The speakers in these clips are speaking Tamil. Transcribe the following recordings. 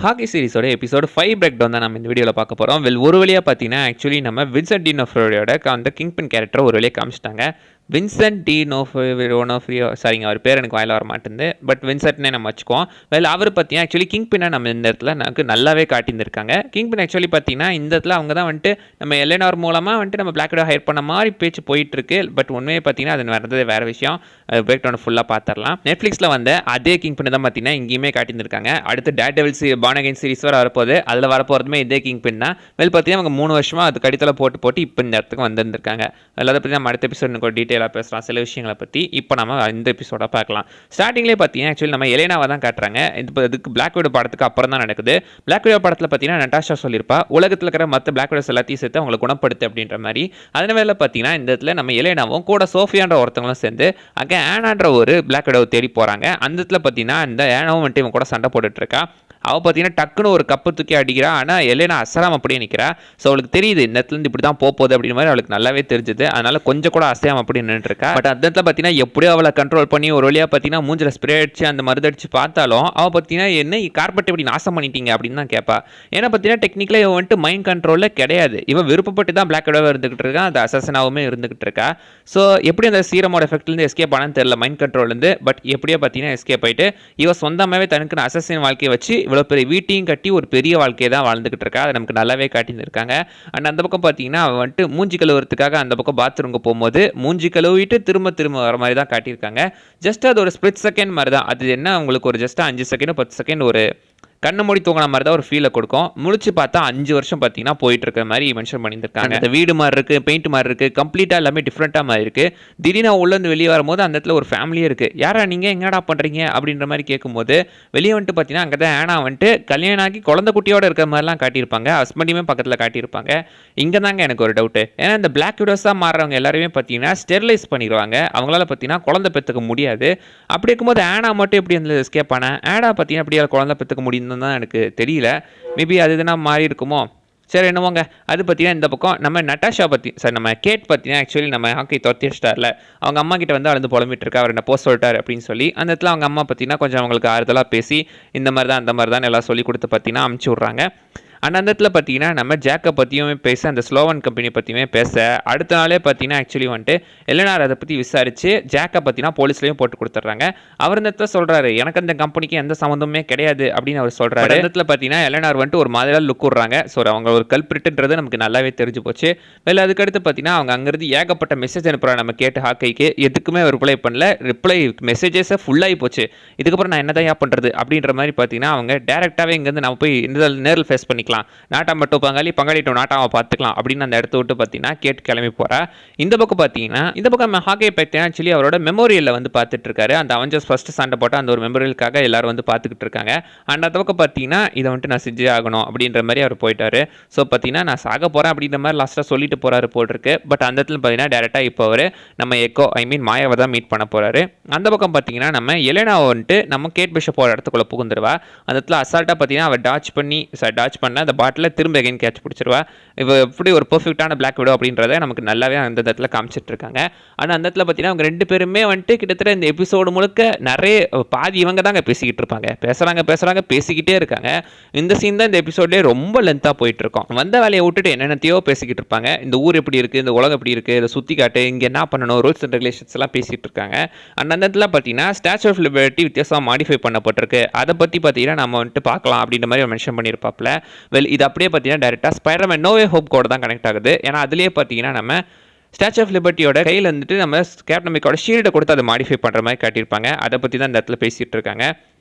ஹாக்கி சீரிஸோட எபிசோட் 5 பிரேக் டவுன் தான் நம்ம இந்த வீடியோவில் பார்க்க போகிறோம். ஒரு வழியாக பார்த்தீங்கன்னா ஆக்சுவலி நம்ம வின்சென்ட் டினோஃப்ரியோட அந்த கிங்பின் கேரக்டர் ஒரு வழியாக காமிச்சிட்டாங்க. வின்சென்ட் டினோஃப்ரியோ சாரிங்க, அவர் பேர் எனக்கு வாயில வர மாட்டேங்குது, பட் வின்சென்ட்னே நம்ம வச்சுக்குவோம். அவர் பார்த்தீங்கன்னா ஆக்சுவலி கிங்பினை நம்ம இந்த இடத்துல நமக்கு நல்லாவே காட்டியிருந்திருக்காங்க. கிங்பின் ஆக்சுவலி பார்த்தீங்கன்னா இந்த இடத்துல அவங்க தான் வந்துட்டு நம்ம எல்என்ஆர் மூலமாக வந்துட்டு நம்ம பிளாக் விடோ ஹையர் பண்ண மாதிரி பேச்சு போயிட்டுருக்கு. பட் உண்மையை பார்த்தீங்கன்னா அது நடந்தது வேறு விஷயம். பிரேக் டவுன் ஃபுல்லாக பார்த்துடலாம். நெட்ஃப்ளிக்ஸில் வந்து அதே கிங்பின் தான் பார்த்தீங்கன்னா இங்கேயுமே காட்டியிருந்திருக்காங்க. அடுத்து டேர்டெவில்ஸ் பார்ன் அகைன் சீரிஸ் வர வரப்போகுது. அதில் வரப்போகிறதுமே இதே கிங்பின் தான். பார்த்தீங்கன்னா அவங்க 3 வருஷமாக அது கடித்தலை போட்டு இப்போ இந்த இடத்துக்கு வந்திருந்திருக்காங்க. அதை பற்றி நம்ம அடுத்த எபிசோட் எனக்கு டீட்டெயிலாக பேசலாம், சில விஷயங்களை பற்றி. இப்போ நம்ம இந்த எபிசோட பார்க்கலாம். ஸ்டார்டிங்லேயே பார்த்தீங்கன்னா ஆக்சுவலி நம்ம எலேனாவை தான் காட்டுறாங்க. இதுக்கு பிளாக் விடோ படத்துக்கு அப்புறம் தான் நடக்குது. பிளாக் விடோ படத்தில் பார்த்தீங்கன்னா நட்டாஷா சொல்லியிருப்பா உலகத்தில் இருக்கிற மற்ற பிளாக் விடோஸ் எல்லாத்தையும் சேர்த்து அவங்களை குணப்படுத்து அப்படின்ற மாதிரி. அதே வேலை பார்த்தீங்கன்னா இந்த இடத்துல நம்ம எலேனாவும் கூட சோஃபியான்ற ஒருத்தவங்களும் சேர்ந்து அங்கே ஆனான்ற ஒரு பிளாக் விடோவை தேடி போகிறாங்க. அந்த இடத்துல பார்த்தீங்கன்னா இந்த ஆனாவும் வந்துட்டு இவங்க கூட சண்டை போட்டுட்டு இருக்கா. அவள் பார்த்தீங்கன்னா டக்குன்னு ஒரு கப்பு தூக்கி அடிக்கிறா. ஆனால் எலேனா அசராம அப்படியே நிற்கிறா. ஸோ அவளுக்கு தெரியுது இந்த இடத்துலேருந்து இப்படி தான் போகுது அப்படின்ற மாதிரி அவளுக்கு நல்லாவே தெரிஞ்சுது. அதனால கொஞ்சம் கூட அசையாம அப்படி நின்றுருக்கா. பட் அந்த இடத்துல பார்த்தீங்கன்னா எப்படியோ அவளை கண்ட்ரோல் பண்ணி ஒரு வழியாக பார்த்தீங்கன்னா மூஞ்சில் ஸ்ப்ரே அடிச்சு அந்த மருந்தடிச்சு பார்த்தாலும் அவள் பார்த்தீங்கன்னா என்ன கார்பெட் இப்படி நாசம் பண்ணிட்டீங்க அப்படின்னு தான் கேட்பா. ஏன்னா பார்த்தீங்கன்னா டெக்னிக்கலாக இவன் வந்துட்டு மைண்ட் கண்ட்ரோலில் கிடையாது. இவன் விருப்பப்பட்டு தான் பிளாக் விடோவாக இருந்துகிட்டு இருக்கா, அந்த அசசனாவுமே இருந்துகிட்டு இருக்கா. ஸோ எப்படி அந்த சீரமோட எஃபெக்ட்லேருந்து எஸ்கேப் ஆனான்னு தெரியல மைண்ட் கண்ட்ரோல்லேருந்து. பட் எப்படியோ பார்த்தீங்கன்னா எஸ்கேப் ஆகிட்டு இவன் சொந்தமாகவே தனக்கு அசசின் வாழ்க்கையை வச்சு இவ்வளோ பெரிய வீட்டையும் கட்டி ஒரு பெரிய வாழ்க்கையை தான் வாழ்ந்துகிட்டு இருக்கா. அதை நமக்கு நல்லாவே காட்டியிருக்காங்க. அண்ட் அந்த பக்கம் பார்த்தீங்கன்னா அவன் வந்துட்டு மூஞ்சி கழுவுறதுக்காக அந்த பக்கம் பாத்ரூமுக்கு போகும்போது மூஞ்சி கழுவிட்டு திரும்ப வர மாதிரி தான் காட்டியிருக்காங்க. ஜஸ்ட் அது ஒரு ஸ்பிளிட் செகண்ட் மாதிரி தான். அது என்ன உங்களுக்கு ஒரு ஜஸ்ட் 5 செகண்ட் 10 செகண்ட் ஒரு கண்ணு மூடி தூங்கின மாதிரி தான் ஒரு ஃபீலை கொடுக்கும். முடிச்சு பார்த்தா 5 வருஷம் பார்த்தீங்கன்னா போயிட்டு இருக்க மாதிரி மென்ஷன் பண்ணியிருக்காங்க. அந்த வீடு மாதிரி இருக்குது, பெயிண்ட் மாதிரி இருக்குது, கம்ப்ளீட்டாக எல்லாமே டிஃப்ரெண்ட்டாக மாதிரி இருக்குது. திடீர்னு உள்ளேருந்து வெளியே வரும்போது அந்த இடத்துல ஒரு ஃபேமிலியே இருக்குது. யாரா நீங்கள் எங்கடா பண்ணுறீங்க அப்படின்ற மாதிரி கேட்கும்போது வெளியே வந்துட்டு பார்த்தீங்கன்னா அங்கே தான் ஆனா வந்துட்டு கல்யாணம் ஆகி குழந்தை குட்டியோட இருக்கிற மாதிரிலாம் காட்டியிருப்பாங்க. ஹஸ்பண்டையுமே பக்கத்தில் காட்டியிருப்பாங்க. இங்கே தாங்க எனக்கு ஒரு டவுட்டு. ஏன்னா இந்த பிளாக் விடோஸாக மாறுறவங்க எல்லாருமே பார்த்தீங்கன்னா ஸ்டெர்லைஸ் பண்ணிடுவாங்க. அவங்களால பார்த்தீங்கன்னா குழந்தை பெற்றுக்க முடியாது. அப்படி இருக்கும்போது ஆனா மட்டும் எப்படி வந்து எஸ்கேப் ஆனா ஆனா பார்த்தீங்கன்னா அப்படியே குழந்தை பெற்றுக்க முடியும் தான் எனக்கு தெரியல. மேபி அது எதுனா மாறி இருக்குமோ. சரி என்னவோங்க. அது பார்த்தீங்கன்னா இந்த பக்கம் நம்ம நட்டாஷா பற்றி சார் நம்ம கேட் பார்த்தீங்கன்னா ஆக்சுவலி நம்ம ஹாக்கி தொத்திச்சிட்டார்ல, அவங்க அம்மா கிட்ட வந்து அழுந்து புலம்பிட்டு இருக்கா. அவர் என்ன போஸ்ட் சொல்லிட்டார் அப்படின்னு சொல்லி. அந்த இடத்துல அவங்க அம்மா பார்த்தீங்கன்னா கொஞ்சம் அவங்களுக்கு ஆறுதலாக பேசி இந்த மாதிரி தான் அந்த மாதிரி தான் எல்லாம் சொல்லி கொடுத்து பார்த்தீங்கன்னா அமுச்சு விட்றாங்க. அந்த இடத்துல பார்த்தீங்கன்னா நம்ம ஜாக்கை பற்றியுமே பேச, அந்த ஸ்லோவன் கம்பெனி பற்றியுமே பேச, அடுத்த நாளே பார்த்தீங்கன்னா ஆக்சுவலி வந்துட்டு எல்என்ஆர் அதை பற்றி விசாரித்து ஜாக்கை பார்த்தீங்கன்னா போலீஸ்லேயும் போட்டு கொடுத்துட்றாங்க. அவர் இந்த இடத்துல சொல்கிறாரு எனக்கு அந்த கம்பெனிக்கு எந்த சம்மந்தமே கிடையாது அப்படின்னு அவர் சொல்கிறாரு. அந்த இடத்துல பார்த்தீங்கன்னா எல்என்ஆர் வந்துட்டு ஒரு மாதிரியாக லுக் விட்றாங்க. ஸோ அவங்க ஒரு கல்பிரிட்டுன்றது நமக்கு நல்லாவே தெரிஞ்சு போச்சு. அதுக்கடுத்து பார்த்தீங்கன்னா அவங்க அங்கேருந்து ஏகப்பட்ட மெசேஜ் அனுப்புகிறாங்க நம்ம கேட்டு ஹாக்கைக்கு. எதுக்குமே ரிப்ளை பண்ணல. மெசேஜஸை ஃபுல்லாகி போச்சு. இதுக்கப்புறம் நான் என்ன தான் பண்ணுறது அப்படின்ற மாதிரி பார்த்தீங்கன்னா அவங்க டேரெக்டாகவே இங்கேருந்து நம்ம போய் நேரில் ஃபேஸ் பண்ணி நாட்டா மட்டும் பங்காளிட்டும் நாட்டாவை பார்த்துக்கலாம் அப்படின்னு அந்த இடத்த விட்டு பார்த்தீங்கன்னா கேட்டு கிளம்பி போறா. இந்த பக்கம் பார்த்தீங்கன்னா இந்த பக்கம் நம்ம ஹாக்கி பார்த்தீங்கன்னா ஆக்சுவலி அவரோட மெமோரியலில் வந்து பார்த்துட்டு இருக்காரு. அந்த அவெஞ்சர்ஸ் ஃபர்ஸ்ட் சண்டை போட்ட அந்த ஒரு மெமோரியலுக்காக எல்லாரும் வந்து பார்த்துக்கிட்டு இருக்காங்க. அண்ட் அந்த பக்கம் பார்த்தீங்கன்னா இதை வந்துட்டு நான் செஞ்சே ஆகணும் அப்படின்ற மாதிரி அவர் போயிட்டாரு. ஸோ பார்த்தீங்கன்னா நான் சாக போகிறேன் அப்படின்ற மாதிரி லாஸ்ட்டாக சொல்லிட்டு போறாரு போட்டிருக்கு. பட் அந்த இடத்துல பார்த்தீங்கன்னா டேரெக்டாக இப்போ அவர் நம்ம மாயாவை தான் மீட் பண்ண போறாரு. அந்த பக்கம் பார்த்தீங்கன்னா நம்ம எலேனா வந்துட்டு நம்ம கேட் பிஷப் போகிற இடத்துக்குள்ள புகுந்துருவா. அந்த இடத்துல அசால்ட்டாக பார்த்தீங்கன்னா அவர் டாச் பண்ண அந்த பாட்டில் திரும்ப எகைன் கேட்ச் பிடிச்சிருவா. இவ எப்படி ஒரு பெர்ஃபெக்டான பிளாக் விடோ அப்படின்றத நமக்கு நல்லாவே அந்த இடத்துல காமிச்சிட்டு இருக்காங்க. ஆனால் அந்த இடத்துல பார்த்தீங்கன்னா அவங்க 2 பேருமே வந்துட்டு கிட்டத்தட்ட இந்த எபிசோடு முழுக்க நிறைய பாதி இவங்க தாங்க பேசிக்கிட்டு இருப்பாங்க. பேசுகிறாங்க பேசிக்கிட்டே இருக்காங்க. இந்த சீன் தான் இந்த எபிசோட்லேயே ரொம்ப லென்த்தாக போயிட்டு இருக்கோம். வந்த வேலையை விட்டுட்டு என்னென்னத்தையோ பேசிக்கிட்டு இருப்பாங்க. இந்த ஊர் எப்படி இருக்குது, இந்த உலகம் எப்படி இருக்குது, இதை சுற்றி காட்டு, இங்கே என்ன பண்ணணும், ரூல்ஸ் அண்ட் ரெகுலேஷன்ஸ் எல்லாம் பேசிகிட்டு இருக்காங்க. அந்த இடத்துல பார்த்தீங்கன்னா ஸ்டாச்சு ஆஃப் லிபர்ட்டி வித்தியாசமாக மாடிஃபை பண்ணப்பட்டிருக்கு. அதை பற்றி பார்த்தீங்கன்னா நம்ம வந்துட்டு பார்க்கலாம் அப்படின்ற மாதிரி மென்ஷன் பண்ணியிருப்பாப்ல. இது அப்படியே பார்த்தீங்கன்னா டைரெக்டாக ஸ்பைடர்மேன் நோ வே ஹோப் கூட தான் கனெக்ட் ஆகுது. ஏன்னா அதுலேயே பார்த்தீங்கன்னா நம்ம ஸ்டாச்சு ஆஃப் லிபர்ட்டியோட கையில் வந்துட்டு நம்ம கேப்டன் அமெரிக்காவோட ஷீல்டை கொடுத்து அதை மாடிஃபை பண்ணுற மாதிரி காட்டியிருப்பாங்க. அதை பற்றி தான் இந்த இடத்துல பேசிகிட்டு இருக்காங்க.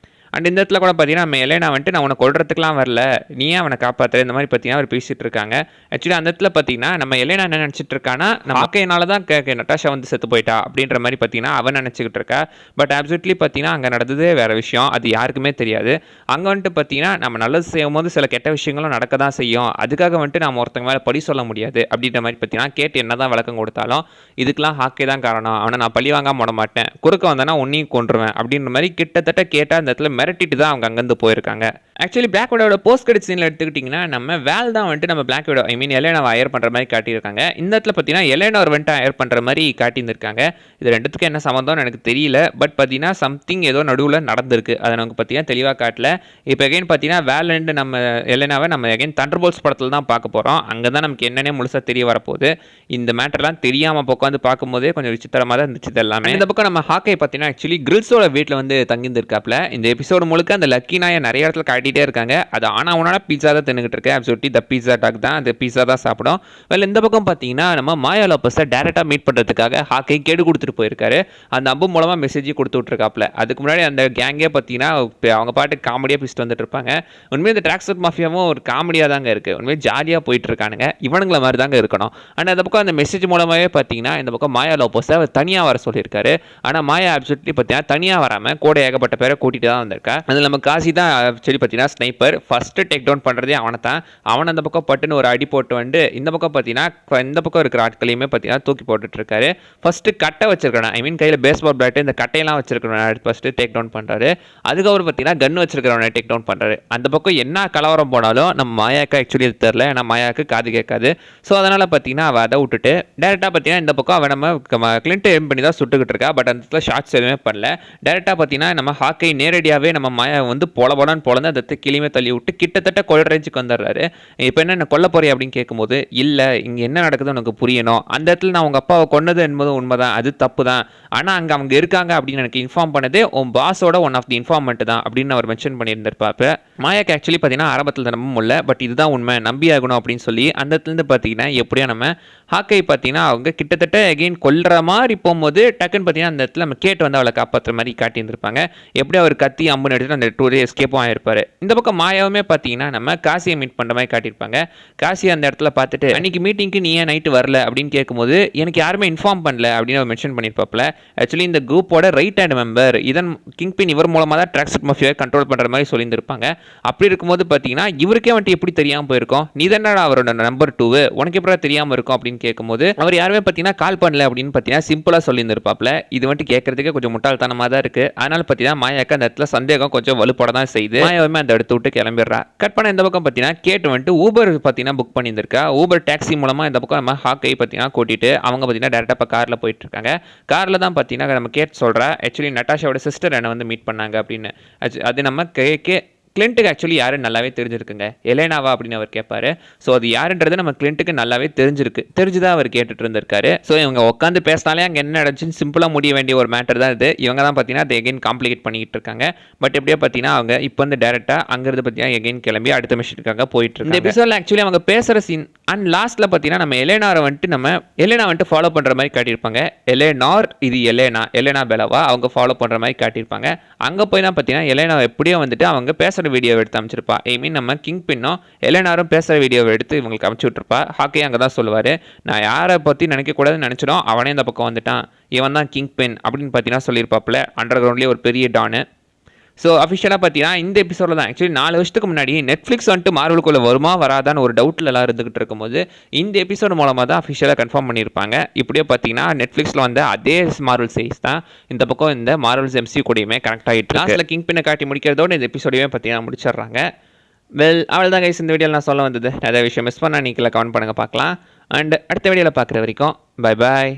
அண்ட் இந்த இடத்துல கூட பார்த்தீங்கன்னா நம்ம எலேனா வந்துட்டு நான் உன்னை கொள்றதுக்குலாம் வரல, நீயே அவனை காப்பாற்று இந்த மாதிரி பார்த்தீங்கன்னா அவர் பேசிகிட்டு இருக்காங்க. ஆக்சுவலி அந்த இடத்துல பார்த்தீங்கன்னா நம்ம எலேனா என்ன நினச்சிட்டு இருக்கான்னா நம்ம அக்கையினால தான் நட்டாஷா வந்து செத்து போயிட்டா அப்படின்ற மாதிரி பார்த்தீங்கன்னா அவன் நினச்சிக்கிட்டு இருக்கா. பட் அப்சல்யூட்லி பார்த்தீங்கன்னா அங்கே நடந்ததே வேறு விஷயம். அது யாருக்குமே தெரியாது. அங்கே வந்துட்டு பார்த்தீங்கன்னா நம்ம நல்லது செய்யும் போது சில கெட்ட விஷயங்களும் நடக்க தான் செய்யும். அதுக்காக வந்துட்டு நம்ம ஒருத்தங்க மேலே பழி சொல்ல முடியாது அப்படின்ற மாதிரி பார்த்தீங்கன்னா கேட்டு என்ன தான் விளக்கம் கொடுத்தாலும் இதுக்கெல்லாம் ஹாக்கே தான் காரணம், அவனை நான் பழி வாங்காம விட மாட்டேன், குறுக்க வந்தேன்னா உன்னையும் கொன்றுவேன் அப்படின்ற மாதிரி கிட்டத்தட்ட கேட்டால் அந்த இடத்துல மிரட்டிட்டு தான் அவங்க அங்கேருந்து போயிருக்காங்க. ஆக்சுவலி பிளாக் விடோட போஸ்ட் கிரெடிட் சீனில் எடுத்துக்கிட்டிங்கன்னா நம்ம வேல் தான் வந்துட்டு நம்ம பிளாக் விடோ எலேனாவை ஹயர் பண்ணுற மாதிரி காட்டியிருக்காங்க. இந்த இடத்துல பார்த்தீங்கன்னா எலேனா ஒரு வந்துட்டு ஹயர் பண்ணுற மாதிரி காட்டியிருந்திருக்காங்க. இது ரெண்டுத்துக்கு என்ன சம்மந்தம்னு எனக்கு தெரியல. பட் பார்த்தீங்கன்னா சம்திங் ஏதோ நடுவில் நடந்திருக்கு. அதை நமக்கு பார்த்தீங்கன்னா தெளிவாக காட்டல. இப்போ எகைன் பார்த்தீங்கன்னா வேல் அண்ட் நம்ம எலேனாவை நம்ம எகைன் தண்டர்போல்ட்ஸ் படத்தில் தான் பார்க்க போகிறோம். அங்கே தான் நமக்கு என்னென்ன முழுசாக தெரிய வரப்போகுது. இந்த மேட்டர்லாம் தெரியாமல் உட்காந்து பார்க்கும்போதே கொஞ்சம் விசித்திரமாக தான் இருந்துச்சு எல்லாமே. இந்த பக்கம் நம்ம ஹாக்கை பார்த்தீங்கன்னா ஆக்சுவலி கிரில்ஸோட வீட்டில் வந்து தங்கியிருந்திருக்காப்ல. இந்த எபிசோடு முழுக்க அந்த லக்கி நாயை நிறைய இடத்துல காட்டிகிட்டே இருக்காங்க. அது ஆனால் பீஸா தான் தின்னுக்கிட்டு இருக்கு. அப்சல்யூட்லி த பீஸா டாக் தான் அந்த பீஸா தான் சாப்பிடும். வெல் இந்த பக்கம் பார்த்தீங்கன்னா நம்ம மாயா லோபஸை டேரெக்டாக மீட் பண்ணுறதுக்காக ஹாக்கை கேடு கொடுத்துட்டு போயிருக்காரு. அந்த அம்பு மூலமாக மெசேஜ் கொடுத்து விட்ருக்காப்ல. அதுக்கு முன்னாடி அந்த கேங்கே பார்த்தீங்கன்னா அவங்க பாட்டு காமெடியாக பிடிச்சிட்டு வந்துட்டு இருப்பாங்க. உண்மையாக இந்த ட்ராக்ஸட் மாஃபியாவும் ஒரு காமெடியாக தாங்க இருக்குது. உண்மையாக ஜாலியாக போயிட்டு இருக்கானுங்க. இவனுங்களை மாதிரி தாங்க இருக்கணும். ஆனால் அந்த பக்கம் அந்த மெசேஜ் மூலமாகவே பார்த்தீங்கன்னா இந்த பக்கம் மாயா லோபஸை அவர் தனியாக வர சொல்லியிருக்காரு. ஆனால் மாயா அப்சல்யூட்லி பார்த்தீங்கன்னா தனியாக வராமல் கூட ஏகப்பட்ட பேரை கூட்டிகிட்டு தான் வந்திருக்கா. அதில் நம்ம காசி தான் ஆக்சுவலி பார்த்தீங்கன்னா ஸ்னைப்பர் ஃபஸ்ட்டு டேக் டவுன் பண்ணுறதே அவனை தான். அவன் அந்த பக்கம் பட்டுன்னு ஒரு அடி போட்டு வந்து இந்த பக்கம் பார்த்தீங்கன்னா இந்த பக்கம் இருக்கிற ஆட்களையுமே பார்த்தீங்கன்னா தூக்கி போட்டுட்டு இருக்காரு. ஃபஸ்ட்டு கட்டை வச்சிருக்கானே ஐ மீன் கையில் பேஸ்பால் பேட்டு இந்த கட்டையெல்லாம் வச்சிருக்கிறவன் ஃபஸ்ட்டு டேக் டவுன் பண்ணுறாரு. அதுக்கப்புறம் பார்த்தீங்கன்னா கன் வச்சிருக்கிறவனை டேக் டவுன் பண்ணுறாரு. அந்த பக்கம் என்ன கலவரம் போனாலும் நம்ம மாயாக்கா ஆக்சுவலி அது தெரில. ஏன்னா மாயாவுக்கு காது கேட்காது. ஸோ அதனால் பார்த்தீங்கன்னா அவள் அதை விட்டுட்டு டேரெக்டாக பார்த்தீங்கன்னா இந்த பக்கம் அவன் நம்ம கிளின்ட் எம் பண்ணி தான் சுட்டுக்கிட்டு இருக்கா. பட் அந்த இடத்துல ஷார்ட்ஸ் எதுவுமே பண்ணல. டேரெக்டாக பார்த்தீங்கன்னா நம்ம ஹாக்கை நேரடியாகவே நம்ம மாயா வந்து போலன்னு பொழந்து அந்த கிளியுமே தள்ளி விட்டு கிட்டத்தட்ட கொள்ள ரேஞ்சுக்கு வந்துடுறாரு. இப்போ என்ன கொல்ல போறிய அப்படின்னு கேட்கும்போது இல்லை இங்கே என்ன நடக்குது உனக்கு புரியணும். அந்த இடத்துல நான் உங்கள் அப்பாவை கொன்னது என்பது உண்மைதான், அது தப்பு தான். ஆனால் அங்கே அவங்க இருக்காங்க அப்படின்னு எனக்கு இன்ஃபார்ம் பண்ணது உன் பாஸோட ஒன் ஆஃப் தி இன்ஃபார்மெண்ட் தான் அப்படின்னு அவர் மென்ஷன் பண்ணியிருந்திருப்பாப்ப. மாயாக்கு ஆக்சுவலி பார்த்தீங்கன்னா ஆரம்பத்தில் நம்ப முடியல. பட் இதுதான் உண்மை, நம்பி ஆகணும் அப்படின்னு சொல்லி அந்த இடத்துலேருந்து பார்த்தீங்கன்னா எப்படியா நம்ம ஹாக்கை பார்த்தீங்கன்னா அவங்க கிட்டத்தட்ட எகெயின் கொல்ற மாதிரி போகும்போது டக்குன்னு பார்த்தீங்கன்னா அந்த இடத்துல நம்ம கேட்டு வந்து அவளை காப்பாற்றுற மாதிரி காட்டியிருந்திருப்பாங்க. எப்படி அவர் கத்தி அம்புன்னு எடுத்துட்டு அந்த டூரே எஸ்கேப்பும் ஆகிருப்பார். இந்த பக்கம் மாயாவுமே பார்த்தீங்கன்னா நம்ம காசியை மீட் பண்ணுற மாதிரி காட்டியிருப்பாங்க. காசியை அந்த இடத்துல பார்த்துட்டு அன்றைக்கி மீட்டிங்க்கு நீ ஏன் நைட்டு வரல அப்படின்னு கேட்கும்போது எனக்கு யாருமே இன்ஃபார்ம் பண்ணல அப்படின்னு அவர் மென்ஷன் பண்ணியிருப்பாப்ல. ஆக்சுவலி இந்த குரூப்போட ரைட் ஹேண்ட் மெம்பர் இதன் கிங்பின் இவர் மூலமாக தான் ட்ராக்ஸட் மாஃபியாவை கண்ட்ரோல் பண்ணுற மாதிரி சொல்லியிருந்திருப்பாங்க. அப்படி இருக்கும்போது பார்த்தீங்கன்னா இவருக்கே வந்துட்டு எப்படி தெரியாமல் போயிருக்கோம், நீ தானே அவரோட நம்பர் 2 உனக்கு எப்படி தெரியாமல் இருக்கும் அப்படின்னு கேட்கும்போது அவர் யாருமே பார்த்தீங்கன்னா கால் பண்ணல அப்படின்னு பார்த்தீங்கன்னா சிம்பிளாக சொல்லியிருந்திருப்பாப்ல. இது வந்துட்டு கேட்கறதுக்கே கொஞ்சம் முட்டாள்தனமாக தான் இருக்குது. அதனால் பார்த்தீங்கன்னா மாயாக்கு அந்த இடத்துல சந்தேகம் கொஞ்சம் வலுப்பட தான் செய்யுது. மாயாவுமே அந்த இடத்த விட்டு கிளம்பிடுறா. கட் பண்ண இந்த பக்கம் பார்த்தீங்கன்னா கேட்டு வந்துட்டு ஊபர் பார்த்தீங்கன்னா புக் பண்ணியிருந்திருக்கா. ஊபர் டாக்ஸி மூலமாக இந்த பக்கம் நம்ம ஹாக்கை பார்த்தீங்கன்னா கூட்டிட்டு அவங்க பார்த்தீங்கன்னா டேரெக்டாக இப்போ காரில் போயிட்டு இருக்காங்க. காரில் தான் பார்த்தீங்கன்னா நம்ம கேட் சொல்கிறா ஆக்சுவலி நட்டாஷாவோட சிஸ்டர் என்னை வந்து மீட் பண்ணாங்க அப்படின்னு. அது நம்ம கிளின்ட்டுக்கு ஆக்சுவலி யாருன்னு நல்லாவே தெரிஞ்சிருக்குங்க. எலேனாவா அப்படின்னு அவர் கேட்பாரு. ஸோ அது யாருன்றது நம்ம கிளின்ட்டுக்கு நல்லாவே தெரிஞ்சுதான் அவர் கேட்டுட்டு இருந்திருக்காரு. ஸோ இவங்க உட்காந்து பேசினாலே அங்கே என்ன நடந்துச்சுன்னு சிம்பிளாக முடிய வேண்டிய ஒரு மேட்டர் தான் இது. இவங்க தான் பார்த்தீங்கன்னா அதை எகைன் காம்ப்ளிகேட் பண்ணிக்கிட்டு இருக்காங்க. பட் எப்படியோ பார்த்தீங்கன்னா அவங்க இப்போ வந்து டேரெக்டாக அங்கிருந்து பார்த்தீங்கன்னா எகைன் கிளம்பி அடுத்த மிஷனுக்காக போயிட்டு இருக்காங்க. இந்த எபிசோடில் ஆக்சுவலி அவங்க பேசுகிற சீன் அண்ட் லாஸ்ட்டில் பார்த்தீங்கன்னா நம்ம எலேனா வந்துட்டு ஃபாலோ பண்ணுற மாதிரி காட்டியிருப்பாங்க. இது எலேனா பெலவா அவங்க ஃபாலோ பண்ணுற மாதிரி காட்டியிருப்பாங்க. அங்கே போய் தான் பார்த்தீங்கன்னா எலேனா எப்படியோ வந்துட்டு அவங்க பேசுகிற வீடியோ எடுத்து அமைச்சிருப்பா. ஐ மீன் நம்ம கிங் பின்னும் எலேனாரும் பேசுகிற வீடியோவை எடுத்து இவங்களுக்கு அமைச்சு விட்டுருப்பா. ஹாக்கே அங்கே தான் சொல்லுவார், நான் யாரை பற்றி நினைக்கக்கூடாதுன்னு நினச்சிடும் அவனே இந்த பக்கம் வந்துட்டான், இவன் தான் கிங் பின் அப்படின்னு பார்த்தீங்கன்னா சொல்லியிருப்பாப்புல. அண்டர் கிரவுண்ட்லேயே ஒரு பெரிய டானு. ஸோ அஃபிஷியலாக பார்த்தீங்கன்னா இந்த எபிசோடில் தான் ஆக்சுவலி 4 வருஷத்துக்கு முன்னாடி நெட்ஃப்ளிக்ஸ் வந்துட்டு மார்வலுக்குள்ளே வருமா வராதான்னு ஒரு டவுட்டில் எல்லாம் இருந்துகிட்டு இருக்கும்போது இந்த எபிசோடு மூலமாக தான் அஃபிஷியலாக கன்ஃபார்ம் பண்ணியிருப்பாங்க. இப்படியே பார்த்தீங்கன்னா நெட்ஃப்ளிக்ஸில் வந்து அதே மார்வல் சீரிஸ் தான் இந்த பக்கம் இந்த மார்வல்ஸ் எம்சி கூடயுமே கனெக்ட் ஆகிட்டு லாஸ்ட்டில் கிங் பின்னை காட்டி முடிக்கிறதோடு இந்த எபிசோடையுமே பார்த்தீங்கன்னா முடிச்சிடுறாங்க. வெல் அவள் தான் கைஸ் இந்த வீடியோவில் நான் சொல்ல வந்தது. நிறைய விஷயம் மிஸ் பண்ணால் நீங்கள கமெண்ட் பண்ணுங்கள் பார்க்கலாம். அண்ட் அடுத்த வீடியோவில் பார்க்குற வரைக்கும் பை பாய்.